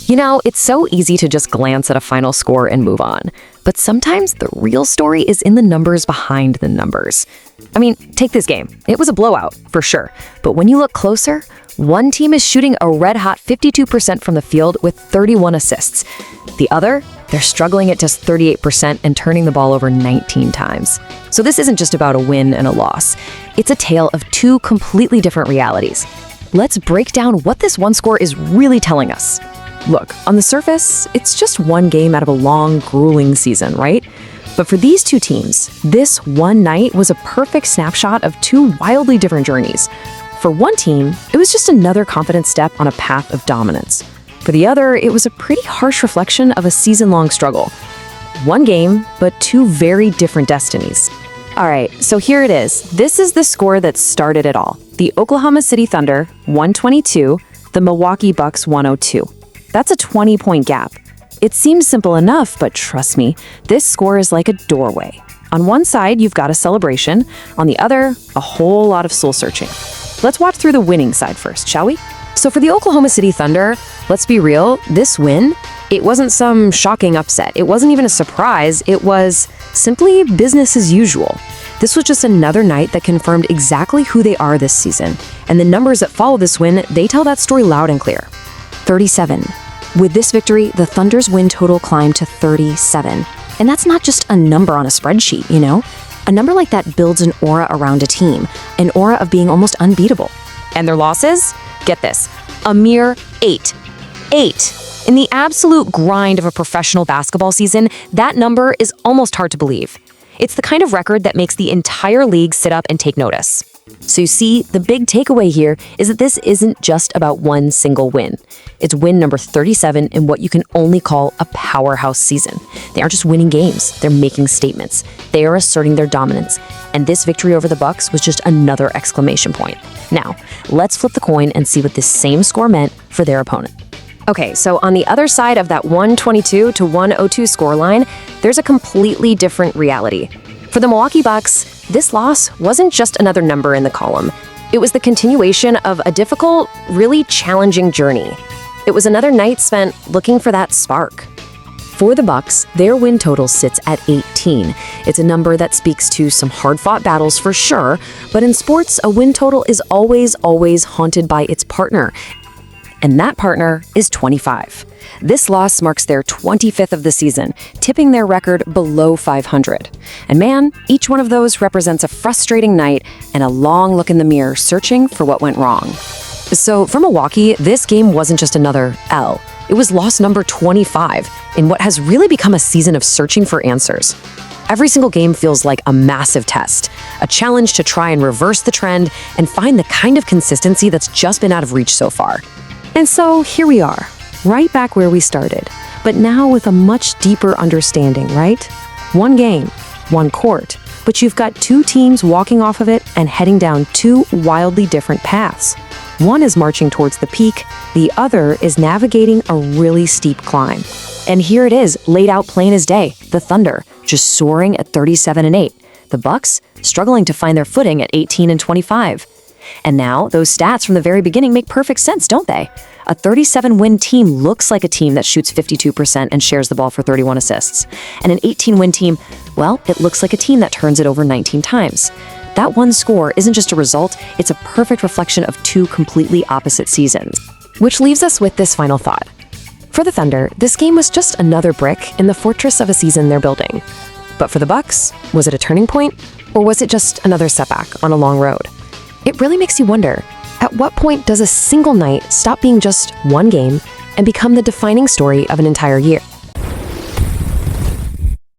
You know, it's so easy to just glance at a final score and move on. But sometimes the real story is in the numbers behind the numbers. I mean, take this game. It was a blowout, for sure. But when you look closer, one team is shooting a red-hot 52% from the field with 31 assists. The other, they're struggling at just 38% and turning the ball over 19 times. So this isn't just about a win and a loss. It's a tale of two completely different realities. Let's break down what this one score is really telling us. Look, on the surface, it's just one game out of a long, grueling season, right? But for these two teams, this one night was a perfect snapshot of two wildly different journeys. For one team, it was just another confident step on a path of dominance. For the other, it was a pretty harsh reflection of a season-long struggle. One game, but two very different destinies. All right, so here it is. This is the score that started it all. The Oklahoma City Thunder, 122, the Milwaukee Bucks, 102. That's a 20-point gap. It seems simple enough, but trust me, this score is like a doorway. On one side, you've got a celebration. On the other, a whole lot of soul-searching. Let's walk through the winning side first, shall we? So for the Oklahoma City Thunder, let's be real, this win, it wasn't some shocking upset. It wasn't even a surprise. It was simply business as usual. This was just another night that confirmed exactly who they are this season. And the numbers that follow this win, they tell that story loud and clear. 37. With this victory, the Thunder's win total climbed to 37. And that's not just a number on a spreadsheet, you know? A number like that builds an aura around a team, an aura of being almost unbeatable. And their losses? Get this, a mere 8. 8. In the absolute grind of a professional basketball season, that number is almost hard to believe. It's the kind of record that makes the entire league sit up and take notice. So you see, the big takeaway here is that this isn't just about one single win. It's win number 37 in what you can only call a powerhouse season. They aren't just winning games, they're making statements. They are asserting their dominance. And this victory over the Bucks was just another exclamation point. Now, let's flip the coin and see what this same score meant for their opponent. Okay, so on the other side of that 122 to 102 scoreline, there's a completely different reality. For the Milwaukee Bucks, this loss wasn't just another number in the column. It was the continuation of a difficult, really challenging journey. It was another night spent looking for that spark. For the Bucks, their win total sits at 18. It's a number that speaks to some hard-fought battles for sure, but in sports, a win total is always haunted by its partner. And that partner is 25. This loss marks their 25th of the season, tipping their record below 500. And man, each one of those represents a frustrating night and a long look in the mirror searching for what went wrong. So for Milwaukee, this game wasn't just another L. It was loss number 25 in what has really become a season of searching for answers. Every single game feels like a massive test, a challenge to try and reverse the trend and find the kind of consistency that's just been out of reach so far. And so here we are, right back where we started, but now with a much deeper understanding, right? One game, one court, but you've got two teams walking off of it and heading down two wildly different paths. One is marching towards the peak, the other is navigating a really steep climb. And here it is, laid out plain as day, the Thunder, just soaring at 37-8. The Bucks, struggling to find their footing at 18-25. And now, those stats from the very beginning make perfect sense, don't they? A 37-win team looks like a team that shoots 52% and shares the ball for 31 assists. And an 18-win team, well, it looks like a team that turns it over 19 times. That one score isn't just a result, it's a perfect reflection of two completely opposite seasons. Which leaves us with this final thought. For the Thunder, this game was just another brick in the fortress of a season they're building. But for the Bucks, was it a turning point? Or was it just another setback on a long road? It really makes you wonder, at what point does a single night stop being just one game and become the defining story of an entire year?